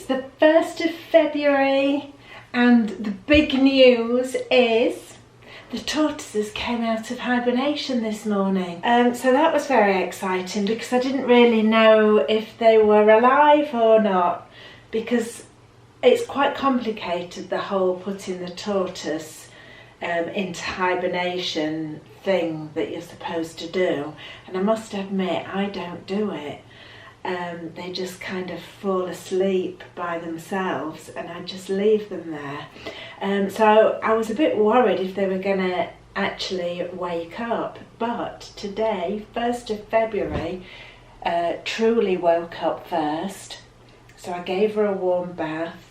the 1st of February and the big news is the tortoises came out of hibernation this morning. So that was very exciting because I didn't really know if they were alive or not, because it's quite complicated, the whole putting the tortoise into hibernation thing that you're supposed to do. And I must admit, I don't do it. They just kind of fall asleep by themselves and I just leave them there. So I was a bit worried if they were going to actually wake up. But today, 1st of February, Truly woke up first. So I gave her a warm bath.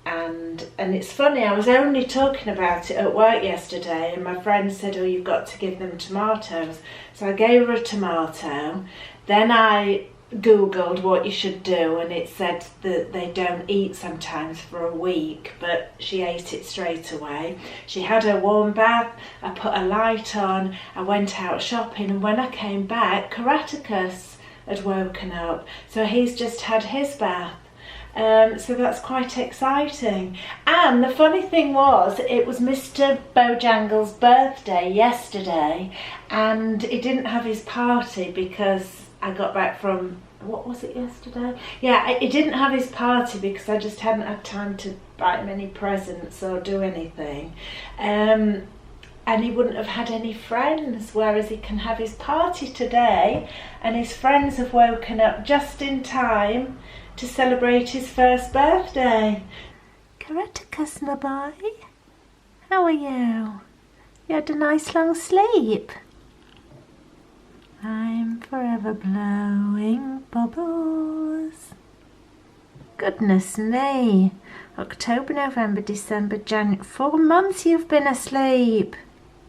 And it's funny, I was only talking about it at work yesterday and my friend said, oh, you've got to give them tomatoes. So I gave her a tomato. Then I googled what you should do and it said that they don't eat sometimes for a week, but she ate it straight away. She had her warm bath, I put a light on, I went out shopping, and when I came back, Karaticus had woken up, so he's just had his bath. So that's quite exciting. And the funny thing was, it was Mr. Bojangles' birthday yesterday and he didn't have his party because I got back from, what was it, yesterday? Yeah, he didn't have his party because I just hadn't had time to buy him any presents or do anything. And he wouldn't have had any friends, whereas he can have his party today and his friends have woken up just in time to celebrate his first birthday. Karaticus, my boy, how are you? You had a nice long sleep? I'm forever blowing bubbles. Goodness me. October, November, December, January. 4 months you've been asleep.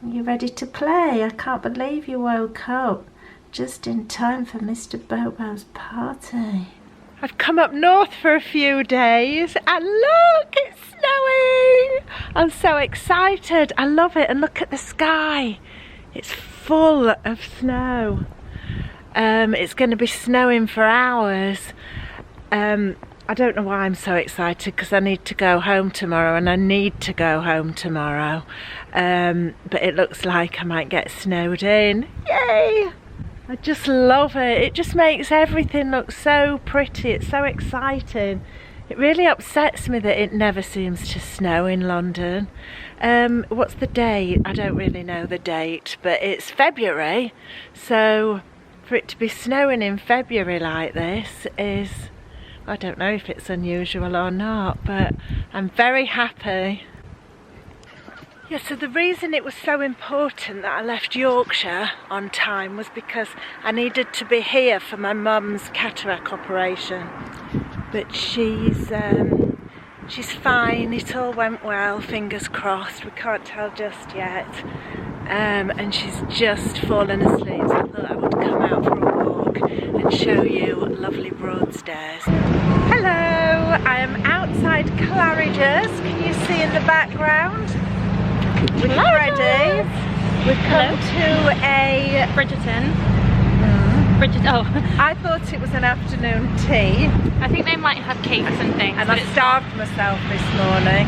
Are you ready to play? I can't believe you woke up just in time for Mr. Bobo's party. I've come up north for a few days and look, it's snowing. I'm so excited. I love it. And look at the sky. It's full of snow. It's going to be snowing for hours. I don't know why I'm so excited because I need to go home tomorrow and I need to go home tomorrow. But it looks like I might get snowed in. Yay! I just love it. It just makes everything look so pretty. It's so exciting. It really upsets me that it never seems to snow in London. What's the date? I don't really know the date, but it's February. So for it to be snowing in February like this is, I don't know if it's unusual or not, but I'm very happy. Yeah, so the reason it was so important that I left Yorkshire on time was because I needed to be here for my mum's cataract operation. But she's fine, it all went well, fingers crossed, we can't tell just yet. And she's just fallen asleep, so I thought I would come out for a walk and show you lovely Broadstairs. Hello, I am outside Claridge's, can you see in the background? With Freddy. We've come to a Bridgerton. Oh. I thought it was an afternoon tea. I think they might have cakes and things. And I starved myself this morning.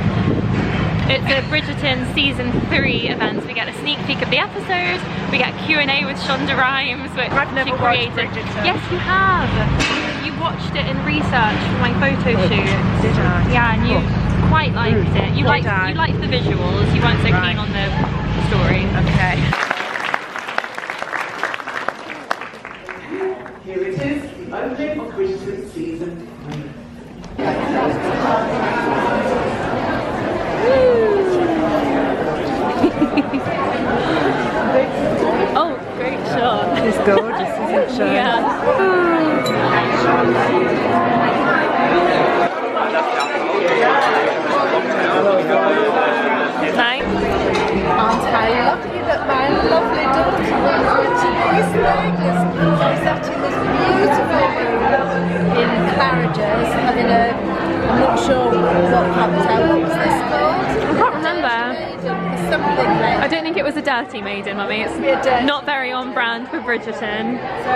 It's a Bridgerton season 3 event. We get a sneak peek of the episodes. We get Q&A with Shonda Rhimes, which I've never watched created. Bridgerton. Yes, you have. You watched it in research for my photo shoot. Did I? Yeah, and you quite liked it. You liked the visuals. You weren't so keen on the story. Okay. Here it is, the opening of Bridgerton season 3. Oh, great shot. It's gorgeous, isn't she? Yeah. Hi. Aren't I lucky that my lovely daughter went to these things? I sat in this beautiful room in Claridge's having I'm not sure what cocktail, what was this called? I can't remember. Something I don't think it was a dirty maiden, mummy. It's not very on brand for Bridgerton. So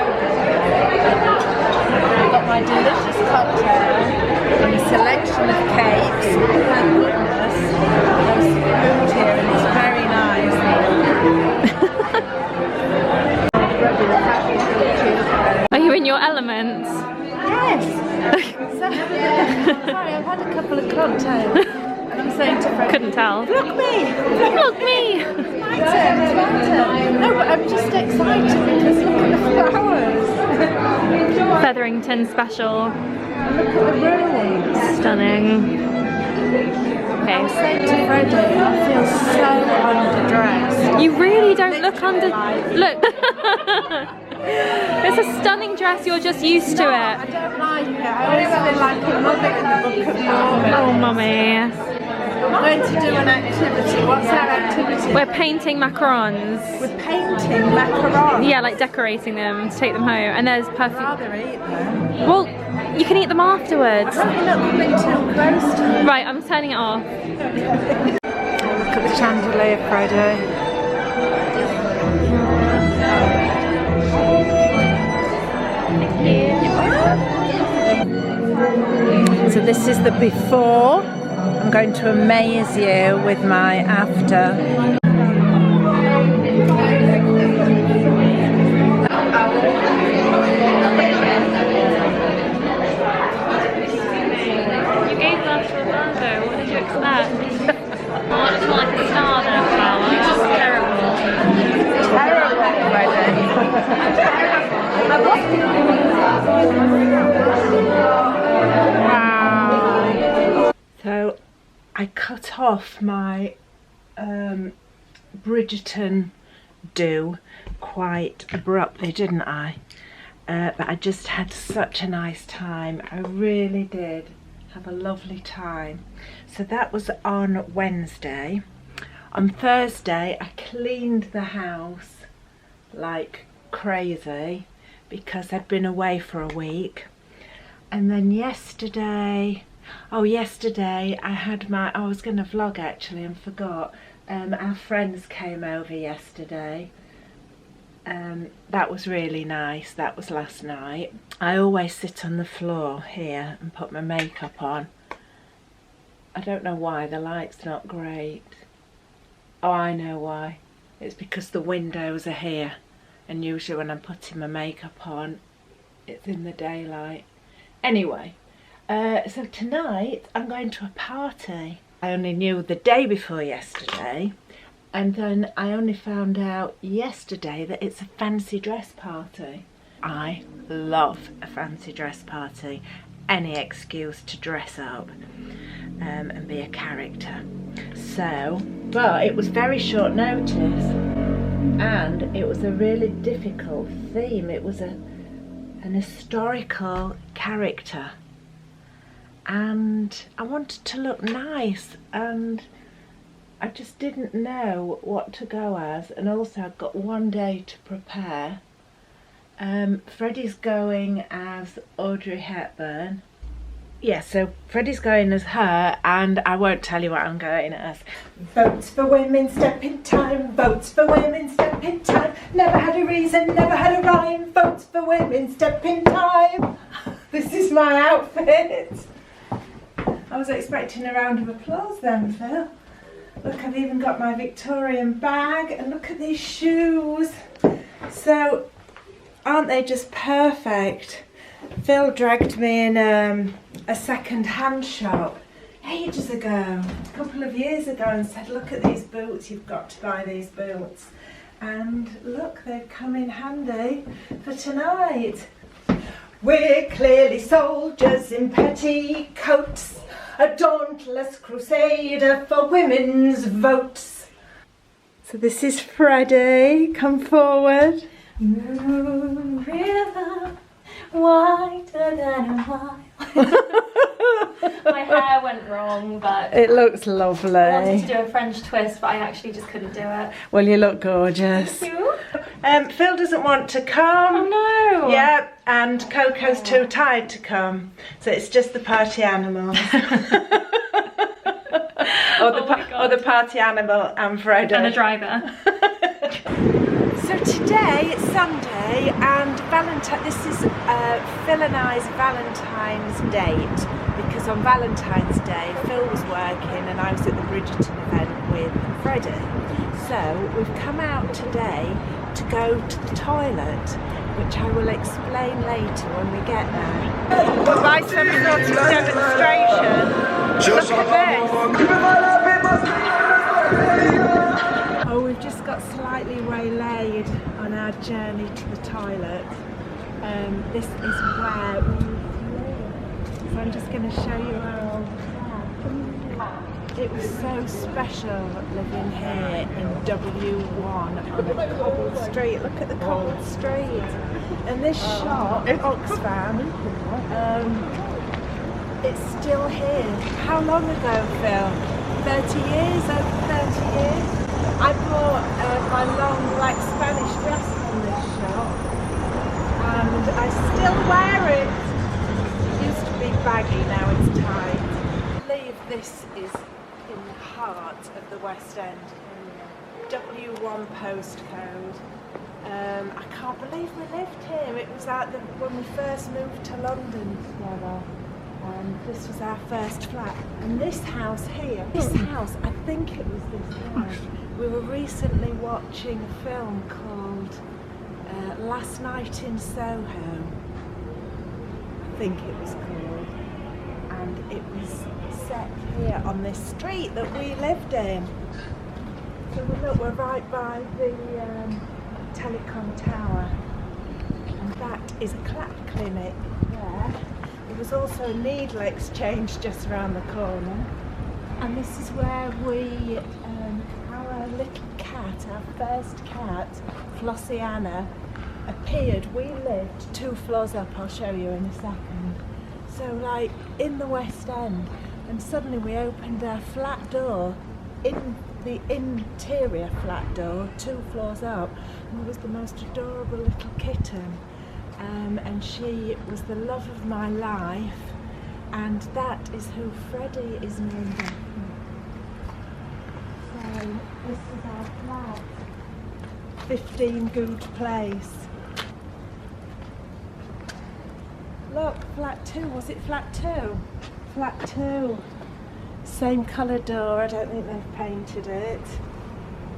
I got my delicious cocktail. and a selection of cakes. Thank goodness. There's food here and it's very nice. Are you in your element? Yes. Sorry, I've had a couple of cocktails. And I'm saying to Freddy, Couldn't tell. look me! Look me! It's my turn, it's my turn. No, but I'm just excited because look at the flowers. Featherington special. And look at the rooms. Stunning. I was saying to Freddy, I feel so underdressed. You really don't look under... Look! It's a stunning dress, you're just used to I it. don't like it. I always feel like a mother in the Book of Mormon. Oh, mummy. I'm going to do an activity. What's our activity? We're painting macarons. We're painting macarons. Yeah, like decorating them to take them home. And there's I'd perfume. rather eat them. Well, you can eat them afterwards. You're not coming too close to me. Right, I'm turning it off. Look at the chandelier, Friday. So this is the before. I'm going to amaze you with my after. You gave that to Orlando, what did you expect? Oh, it's more like a star than a flower. It's just terrible. Wow. So I cut off my Bridgerton do quite abruptly, didn't I? But I just had such a nice time. I really did have a lovely time. So that was on Wednesday. On Thursday I cleaned the house like crazy because I'd been away for a week. And then yesterday I was going to vlog actually and forgot. Our friends came over yesterday. That was really nice. That was last night. I always sit on the floor here and put my makeup on. I don't know why, the light's not great. Oh, I know why. It's because the windows are here and usually when I'm putting my makeup on it's in the daylight. Anyway, so tonight I'm going to a party. I only knew the day before yesterday and then I only found out yesterday that it's a fancy dress party. I love a fancy dress party. Any excuse to dress up and be a character. So, but it was very short notice and it was a really difficult theme. It was an historical character and I wanted to look nice and I just didn't know what to go as, and also I've got one day to prepare. Freddie's going as Audrey Hepburn. Yeah, so Freddie's going as her and I won't tell you what I'm going as. Votes for women, step in time. Votes for women, step in time. Never had a reason, never had a rhyme. Votes for women, step in time. This is my outfit. I was expecting a round of applause then, Phil. Look, I've even got my Victorian bag and look at these shoes. So, aren't they just perfect? Phil dragged me in a second-hand shop ages ago, a couple of years ago, and said, look at these boots, you've got to buy these boots. And look, they've come in handy for tonight. We're clearly soldiers in petticoats, a dauntless crusader for women's votes. So this is Freddie, come forward. Moon river, whiter than a mile. My hair went wrong, but It looks lovely. I wanted to do a French twist, but I actually just couldn't do it. Well, you look gorgeous. Thank you. Phil doesn't want to come. Oh no! Yeah, and Coco's too tired to come, so it's just the party animals. or the party animal and Freddie. And a driver. So today it's Sunday and Valentine. This is Phil and I's Valentine's date because on Valentine's Day Phil was working and I was at the Bridgerton event with Freddy. So we've come out today to go to the toilet, which I will explain later when we get there. By some sort of demonstration, look at this. Oh, we've just got slightly waylaid on our journey to the toilet. This is where we live. So I'm just going to show you our old flat. It was so special living here in W1 on a cobbled street. Look at the cobbled street. And this shop, Oxfam, it's still here. How long ago, Phil? 30 years? Over 30 years? I bought my long black Spanish dress from this shop and I still wear it. It used to be baggy, now it's tight. I believe this is in the heart of the West End. W1 postcode. I can't believe we lived here. It was like when we first moved to London together. This was our first flat. And this house here, this house, I think it was this house. We were recently watching a film called Last Night in Soho. I think it was called. And it was set here on this street that we lived in. So look, we're right by the telecom tower. And that is a clap clinic there. There was also a needle exchange just around the corner. And this is where we, our little cat, our first cat, Flossiana, appeared. We lived 2 floors up, I'll show you in a second. So like in the West End, and suddenly we opened our flat door, in the interior flat door, 2 floors up, and it was the most adorable little kitten. And she was the love of my life, and that is who Freddy is named after. So this is our flat, 15 Good Place. Look, flat 2, was it flat 2? Flat 2. Same colour door, I don't think they've painted it.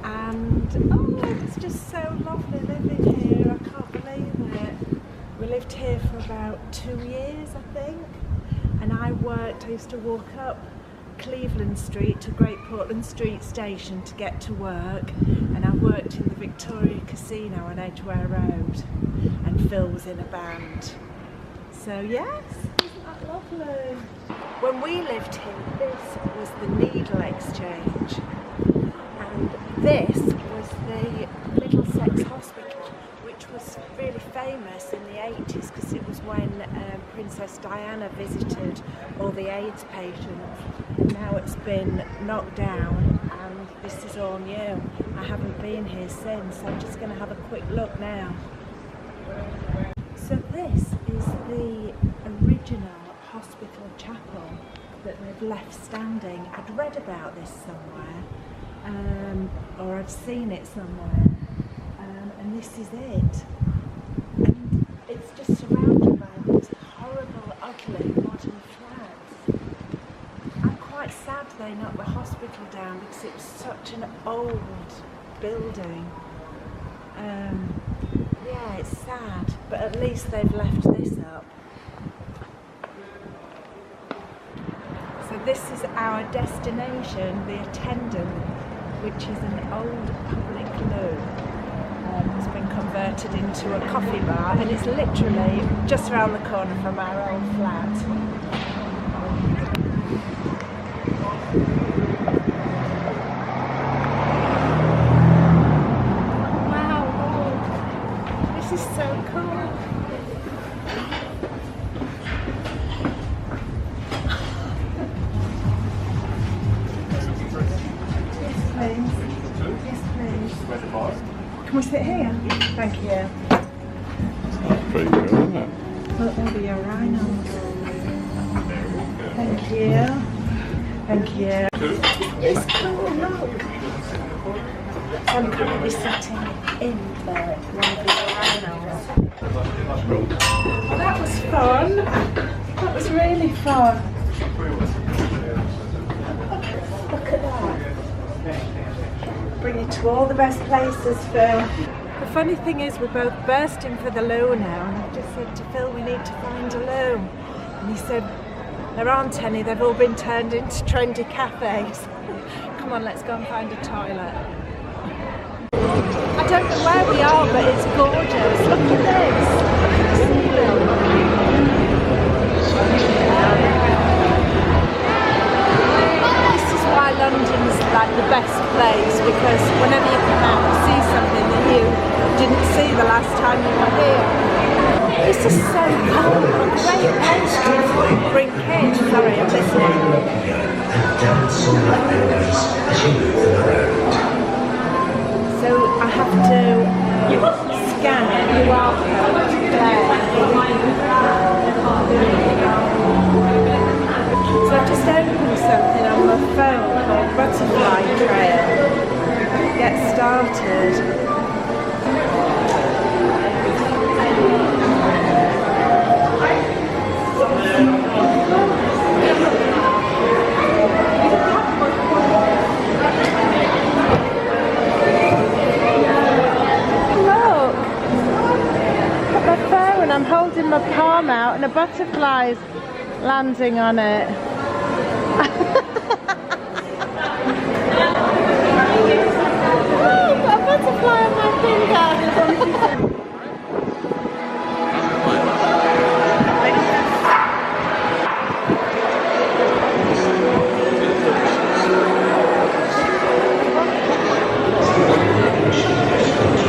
And oh, it's just so lovely living here, I can't believe it. We lived here for about 2 years, I think. And I used to walk up Cleveland Street to Great Portland Street Station to get to work. And I worked in the Victoria Casino on Edgware Road. And Phil was in a band. So yes, isn't that lovely? When we lived here, this was the needle exchange. And this was the Middlesex Hospital, which was really famous in the 80s because it was when Princess Diana visited all the AIDS patients. Now it's been knocked down and this is all new. I haven't been here since, so I'm just going to have a quick look now. So this is the original hospital chapel that they've left standing. I'd read about this somewhere, or I'd seen it somewhere, and this is it. And it's just surrounded by these horrible, ugly modern flats. I'm quite sad they knocked the hospital down because it was such an old building. Yeah, it's sad, but at least they've left this up. So this is our destination, the Attendant, which is an old public loo. It's been converted into a coffee bar, and it's literally just around the corner from our old flat. This is so cool. Yes, please. Yes, please. Can we sit here? Thank you. Pretty good, isn't it? Look, there'll be a rhino. Thank you. Thank you. It's cool, look. I'm currently sitting in one of the rhinos. Well, that was fun. That was really fun. Look at that. Bring you to all the best places, Phil. The funny thing is we're both bursting for the loo now, and I've just said to Phil we need to find a loo. And he said there aren't any, they've all been turned into trendy cafes. Come on, let's go and find a toilet. I don't know where we are, but it's gorgeous. Look at this. This is why London's like the best place, because whenever you come out and see something that you didn't see the last time you were here. This is so cool. A great place to bring kids. Sorry, I'm listening. So I have to scan a QR code there. So I've just opened something on my phone called Butterfly Trail. Get started. I'm holding my palm out and a butterfly's landing on it. Oh, I've got a butterfly on my finger.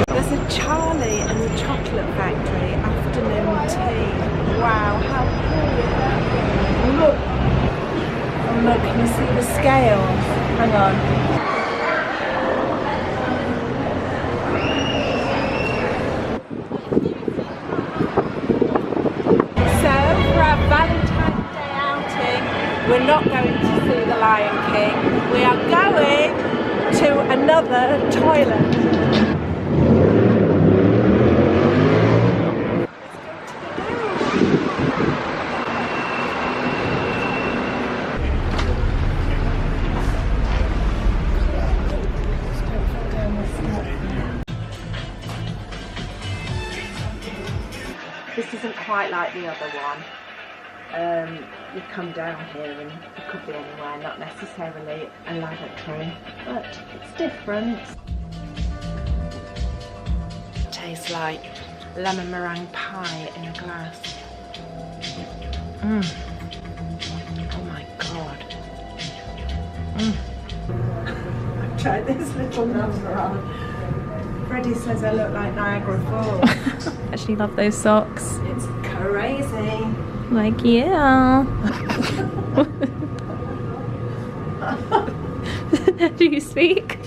There's a Charlie and the Chocolate Factory afternoon tea. Wow, how cool. Look. Oh look, can you see the scales? Hang on. So for our Valentine Day outing, we're not going to see the Lion King. We are going to another toilet. This isn't quite like the other one. You come down here and it could be anywhere, not necessarily a lavatory, but it's different. It tastes like lemon meringue pie in a glass. Oh my god. I've tried this little number on. Freddy says I look like Niagara Falls. I actually love those socks. It's crazy. Like, yeah. Do you speak?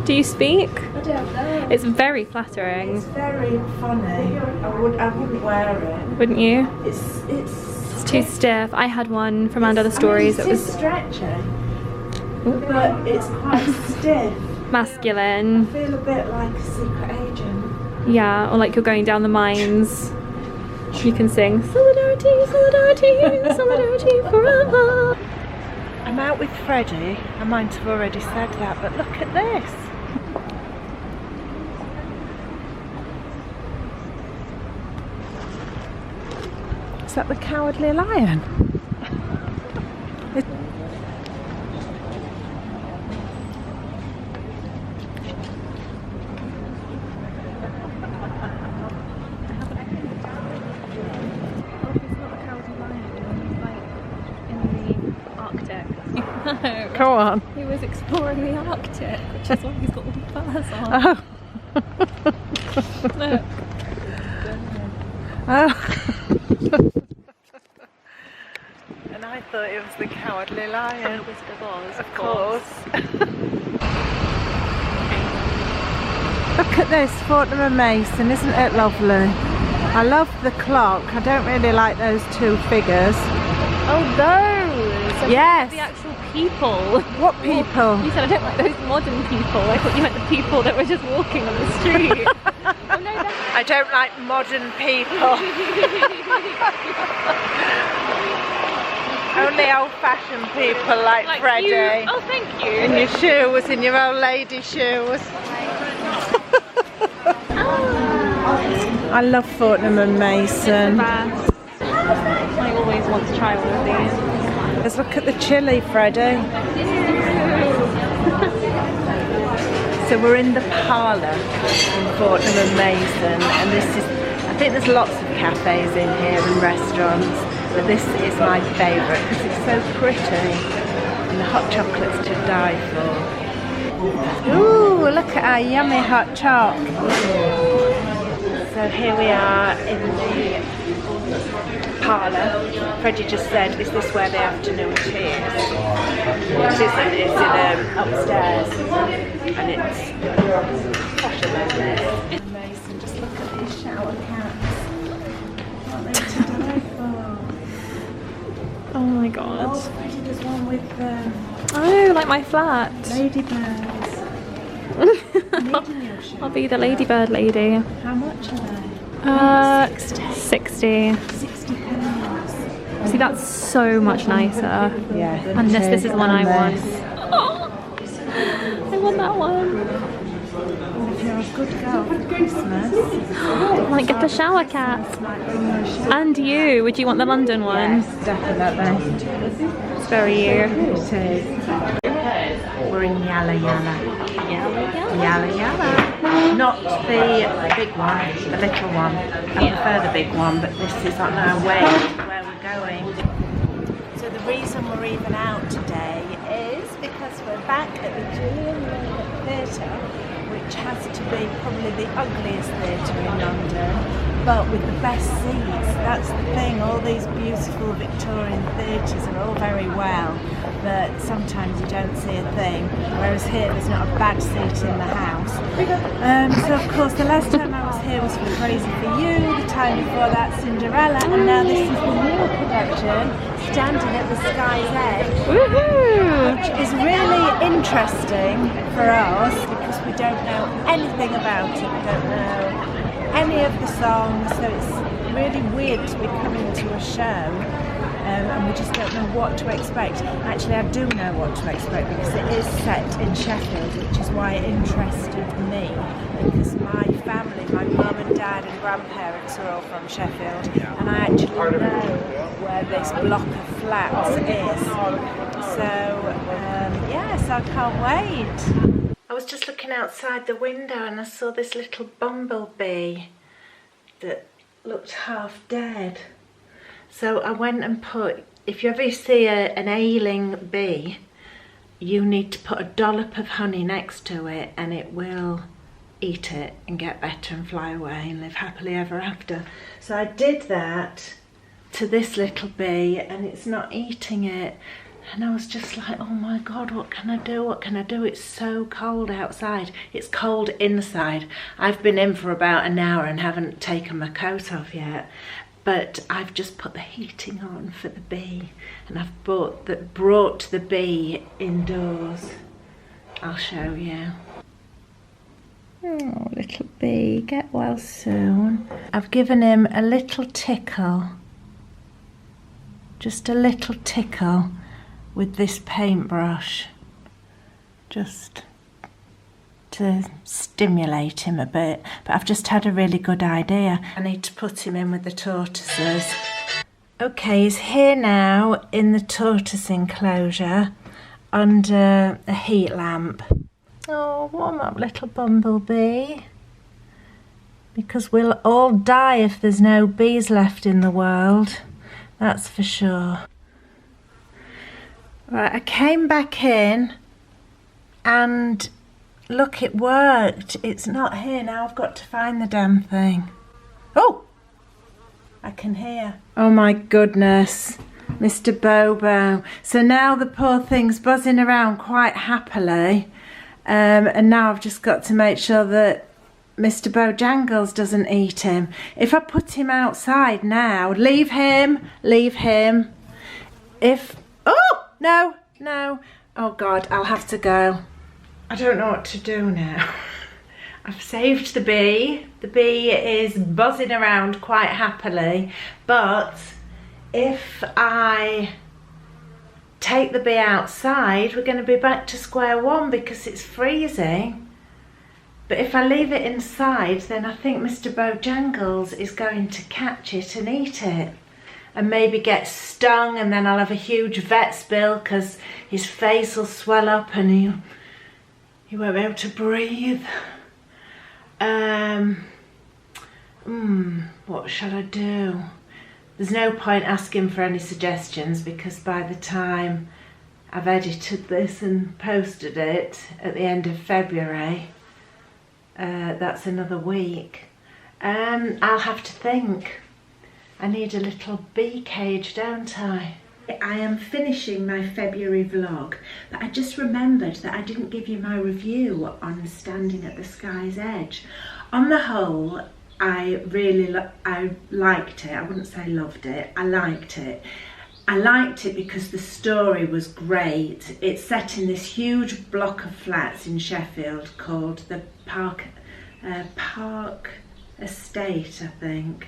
Do you speak? I don't know. It's very flattering. It's very funny. I wouldn't wear it. Wouldn't you? It's Too stiff. I had one from Under the Stories. It It is was stretchy, but it's quite stiff. masculine. I feel a bit like a secret agent. Yeah, or like you're going down the mines. You can sing solidarity, solidarity, solidarity forever. I'm out with Freddy. I might have already said that, but look at this. Is that the Cowardly Lion? No. Go on. He was exploring the Arctic, which is why he's got all the furs on. Oh. Look. Oh. And I thought it was the Cowardly Lion. Wizard of Oz, Of course. Look at this, Fortnum Mason, isn't it lovely? I love the clock. I don't really like those two figures. Oh, those! Yes. The actual people. What people? You said I don't like those modern people. I thought you meant the people that were just walking on the street. Oh no, I don't like modern people. Only old-fashioned people like Freddie. You. Oh, thank you. In your shoes, in your old lady shoes. I love Fortnum Mason. I always want to try one of these. Let's look at the chili, Freddie. So we're in the parlour in Fortnum Mason, and this is, I think there's lots of cafes in here and restaurants, but this is my favourite because it's so pretty and the hot chocolate's to die for. Ooh, look at our yummy hot choc. So here we are in the parlour. Freddie just said, is this where the afternoon tea is? It isn't, it's in upstairs and it's posher than this. Mason, just look at these shower cats. What are they to die for? Oh my god. Oh, Freddie, there's one with Oh, like my flat. ladybirds. I'll be the ladybird lady. How much are they? 60. 60 pounds. See, that's so much nicer. Yeah. And this is the one I want. Oh, I want that one. If you're a good girl for Christmas. I want to get the shower cat. And you, would you want the London one? Yes, definitely. It's very you. It is. We're in Yalla Yalla. Yalla Yalla. Not the big one, the little one. I prefer the big one, but this is on our way to where we're going. So the reason we're even out today is because we're back at the Julian Theatre, which has to be probably the ugliest theatre in London, but with the best seats. That's the thing, all these beautiful Victorian theatres are all very well, but sometimes you don't see a thing, whereas here there's not a bad seat in the house. So of course the last time I was here was for Crazy for You, the time before that Cinderella, and now this is the new production, Standing at the Sky's Edge. Woohoo! Which is really interesting for us because we don't know anything about it, we don't know any of the songs, so it's really weird to be coming to a show and we just don't know what to expect. Actually, I do know what to expect because it is set in Sheffield, which is why it interested me, because my family, my mum and dad and grandparents are all from Sheffield, and I actually know where this block of flats is. So, yes, I can't wait. I was just looking outside the window and I saw this little bumblebee that looked half dead. So I went and put, if you ever see an ailing bee, you need to put a dollop of honey next to it and it will eat it and get better and fly away and live happily ever after. So I did that to this little bee and it's not eating it. And I was just like, oh my God, what can I do? What can I do? It's so cold outside. It's cold inside. I've been in for about an hour and haven't taken my coat off yet. But I've just put the heating on for the bee. And I've brought the bee indoors. I'll show you. Oh, little bee, get well soon. I've given him a little tickle. Just a little tickle. With this paintbrush, just to stimulate him a bit, but I've just had a really good idea. I need to put him in with the tortoises. Okay, he's here now in the tortoise enclosure under a heat lamp. Oh, warm up, little bumblebee, because we'll all die if there's no bees left in the world, that's for sure. Right, I came back in and look, it worked. It's not here now. I've got to find the damn thing. Oh, I can hear. Oh my goodness, Mr. Bobo. So now the poor thing's buzzing around quite happily. And now I've just got to make sure that Mr. Bojangles doesn't eat him. If I put him outside now, leave him. Oh! No. Oh God, I'll have to go. I don't know what to do now. I've saved the bee. The bee is buzzing around quite happily, but if I take the bee outside, we're going to be back to square one because it's freezing. But if I leave it inside, then I think Mr. Bojangles is going to catch it and eat it. And maybe get stung, and then I'll have a huge vet's bill because his face will swell up and he won't be able to breathe. What shall I do? There's no point asking for any suggestions because by the time I've edited this and posted it at the end of February, that's another week. I'll have to think. I need a little bee cage, don't I? I am finishing my February vlog, but I just remembered that I didn't give you my review on Standing at the Sky's Edge. On the whole, I liked it. I wouldn't say loved it. I liked it. I liked it because the story was great. It's set in this huge block of flats in Sheffield called the Park Estate, I think.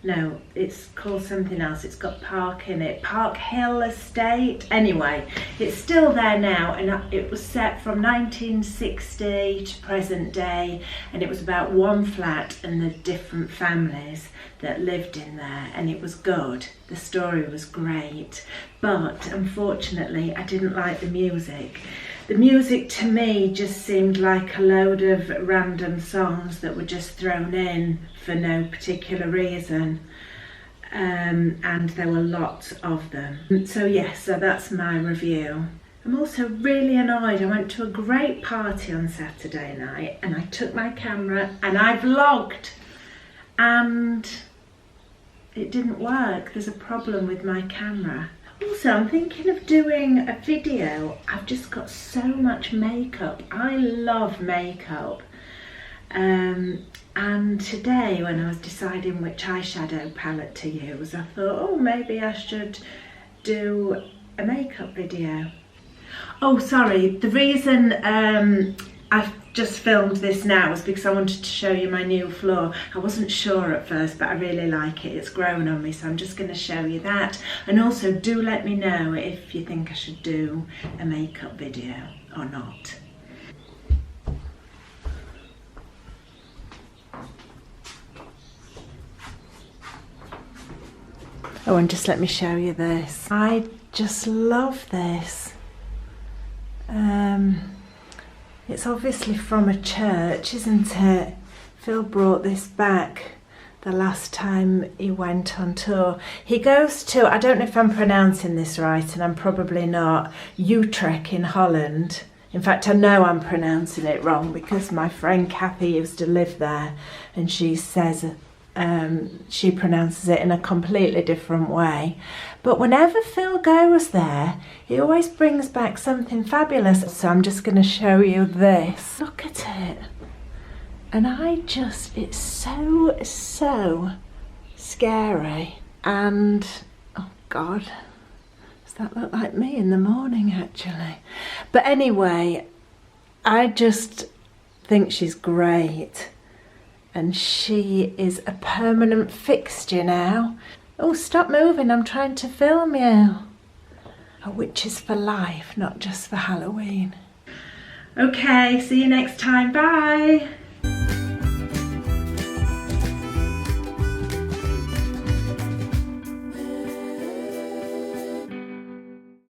No, it's called something else. It's got Park in it. Park Hill Estate. Anyway, it's still there now, and it was set from 1960 to present day, and it was about one flat and the different families that lived in there, and it was good. The story was great, but unfortunately I didn't like the music. The music to me just seemed like a load of random songs that were just thrown in for no particular reason, and there were lots of them. So yes, so that's my review. I'm also really annoyed. I went to a great party on Saturday night and I took my camera and I vlogged and it didn't work. There's a problem with my camera. Also, I'm thinking of doing a video. I've just got so much makeup. I love makeup. And today when I was deciding which eyeshadow palette to use, I thought, oh, maybe I should do a makeup video. Oh, sorry, the reason I've just filmed this now is because I wanted to show you my new floor. I wasn't sure at first, but I really like it. It's grown on me, so I'm just going to show you that. And also, do let me know if you think I should do a makeup video or not. Oh, and just let me show you this. I just love this. It's obviously from a church, isn't it? Phil brought this back the last time he went on tour. He goes to, I don't know if I'm pronouncing this right, and I'm probably not, Utrecht in Holland. In fact, I know I'm pronouncing it wrong because my friend Kathy used to live there and she says she pronounces it in a completely different way. But whenever Phil goes there, he always brings back something fabulous. So I'm just going to show you this. Look at it. And it's so scary. And, oh God, does that look like me in the morning actually? But anyway, I just think she's great. And she is a permanent fixture now. Oh, stop moving, I'm trying to film you. A witch is for life, not just for Halloween. Okay, see you next time, bye.